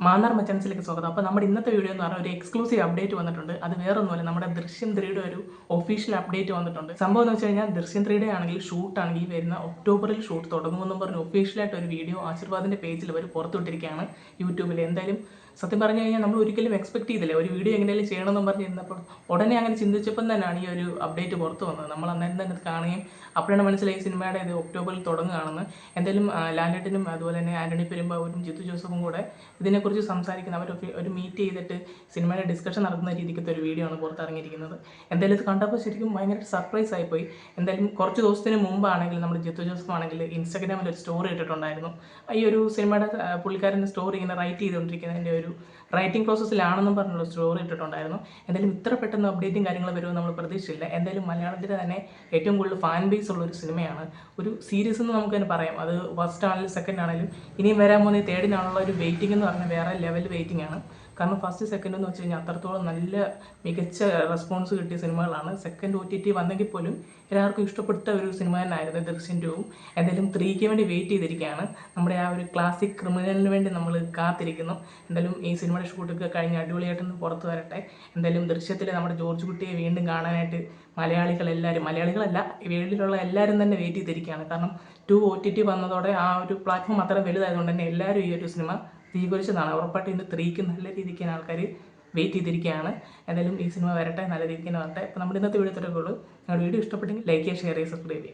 മാന്നാർ മച്ചാൻസിലേക്ക് സ്വാഗതം. അപ്പോൾ നമ്മുടെ ഇന്നത്തെ വീഡിയോ എന്ന് പറഞ്ഞാൽ ഒരു എക്സ്ക്ലൂസീവ് അപ്ഡേറ്റ് വന്നിട്ടുണ്ട്. അത് വേറൊന്നുമല്ല, നമ്മുടെ ദൃശ്യം 3യുടെ ഒരു ഒഫീഷ്യൽ അപ്ഡേറ്റ് വന്നിട്ടുണ്ട്. സംഭവം എന്ന് വെച്ച് കഴിഞ്ഞാൽ ദൃശ്യം 3യുടെ ആണെങ്കിൽ ഷൂട്ട് ആണെങ്കിൽ വരുന്ന ഒക്ടോബറിൽ ഷൂട്ട് തുടങ്ങുമെന്നും പറഞ്ഞ് ഒഫീഷ്യലായിട്ട് ഒരു വീഡിയോ ആശീർവാദിൻ്റെ പേജിൽ അവർ പുറത്തുവിട്ടിരിക്കുകയാണ് യൂട്യൂബിൽ. എന്തായാലും സത്യം പറഞ്ഞു കഴിഞ്ഞാൽ നമ്മൾ ഒരിക്കലും എക്സ്പെക്ട് ചെയ്തില്ല ഒരു വീഡിയോ എങ്ങനെയും ചെയ്യണമെന്നും പറഞ്ഞിരുന്നപ്പോൾ ഉടനെ അങ്ങനെ ചിന്തിച്ചപ്പം തന്നെയാണ് ഈ ഒരു അപ്ഡേറ്റ് പുറത്ത് വന്നത്. നമ്മൾ അന്നേരം തന്നെ കാണുകയും അപ്പോഴാണ് മനസ്സിലായി സിനിമയുടെ ഇത് ഒക്ടോബറിൽ തുടങ്ങുകയാണെന്ന്. എന്തായാലും ലാലേട്ടനും അതുപോലെ തന്നെ ആന്റണി പെരുമ്പാവൂരും ജിത്തു ജോസഫും കൂടെ ഇതിനെക്കുറിച്ച് സംസാരിക്കുന്ന അവർ ഒരു മീറ്റ് ചെയ്തിട്ട് സിനിമയുടെ ഡിസ്കഷൻ നടത്തുന്ന രീതിക്കത്തെ ഒരു വീഡിയോ ആണ് പുറത്തിറങ്ങിയിരിക്കുന്നത്. എന്തായാലും ഇത് കണ്ടപ്പോൾ ശരിക്കും ഭയങ്കര സർപ്രൈസ് ആയിപ്പോയി. എന്തായാലും കുറച്ച് ദിവസത്തിന് മുമ്പാണെങ്കിൽ നമ്മുടെ ജിത്തു ജോസഫ് ആണെങ്കിൽ ഇൻസ്റ്റാഗ്രാമിൽ ഒരു സ്റ്റോറി ഇട്ടിട്ടുണ്ടായിരുന്നു. ഈ ഒരു സിനിമയുടെ പുള്ളിക്കാരൻ്റെ സ്റ്റോറി ഇങ്ങനെ റൈറ്റ് ചെയ്തുകൊണ്ടിരിക്കുന്നതിൻ്റെ ഒരു റൈറ്റിംഗ് പ്രോസസ്സിലാണെന്നും പറഞ്ഞുള്ള സ്റ്റോറി ഇട്ടിട്ടുണ്ടായിരുന്നു. എന്തായാലും ഇത്ര പെട്ടെന്ന് അപ്ഡേറ്റും കാര്യങ്ങൾ വരുമെന്ന് നമ്മൾ പ്രതീക്ഷിച്ചില്ല. എന്തായാലും മലയാളത്തിലെ തന്നെ ഏറ്റവും കൂടുതൽ ഫാൻ ബേസ് ഉള്ള ഒരു സിനിമയാണ്, ഒരു സീരീസ് എന്ന് നമുക്ക് തന്നെ പറയാം. അത് ഫസ്റ്റ് ആണെങ്കിലും സെക്കൻഡ് ആണെങ്കിലും ഇനിയും വരാൻ പോകുന്ന തേർഡിനാണുള്ള ഒരു വെയിറ്റിംഗ് എന്ന് പറഞ്ഞാൽ വേറെ ലെവൽ വെയിറ്റിംഗ് ആണ്. കാരണം ഫസ്റ്റ് സെക്കൻഡ് എന്ന് വെച്ച് കഴിഞ്ഞാൽ അത്രത്തോളം നല്ല മികച്ച റെസ്പോൺസ് കിട്ടിയ സിനിമകളാണ്. സെക്കൻഡ് OTT വന്നെങ്കിൽ പോലും എല്ലാവർക്കും ഇഷ്ടപ്പെട്ട ഒരു സിനിമ തന്നെയായിരുന്നു ദൃശ്യം 2. എന്തായാലും 3ക്ക് വേണ്ടി വെയിറ്റ് ചെയ്തിരിക്കുകയാണ്. നമ്മുടെ ആ ഒരു ക്ലാസിക് ക്രിമിനലിന് വേണ്ടി നമ്മൾ കാത്തിരിക്കുന്നു. എന്തായാലും ഈ സിനിമയുടെ ഷൂട്ടൊക്കെ കഴിഞ്ഞ് അടിപൊളിയായിട്ടൊന്ന് പുറത്ത് വരട്ടെ. എന്തായാലും ദൃശ്യത്തിൽ നമ്മുടെ ജോർജ് കുട്ടിയെ വീണ്ടും കാണാനായിട്ട് മലയാളികളല്ല വേൾഡിലുള്ള എല്ലാവരും തന്നെ വെയിറ്റ് ചെയ്തിരിക്കുകയാണ്. കാരണം 2 OTT വന്നതോടെ ആ ഒരു പ്ലാറ്റ്ഫോം അത്ര വലുതായതുകൊണ്ട് തന്നെ എല്ലാവരും ഈ ഒരു സിനിമ സ്വീകരിച്ചതാണ്. ഉറപ്പായിട്ട് ഇതിൻ്റെ 3ക്ക് നല്ല രീതിക്ക് ആൾക്കാർ വെയിറ്റ് ചെയ്തിരിക്കുകയാണ്. എന്തായാലും ഈ സിനിമ വരട്ടെ, നല്ല രീതിക്ക് തന്നെ വരട്ടെ. അപ്പോൾ നമ്മുടെ ഇന്നത്തെ വീഡിയോ ഇത്രയൊക്കെ ഉള്ളൂ. നിങ്ങളുടെ വീഡിയോ ഇഷ്ടപ്പെട്ടെങ്കിൽ ലൈക്ക് ചെയ്യുക, ഷെയർ ചെയ്യുക, സബ്സ്ക്രൈബ് ചെയ്യുക.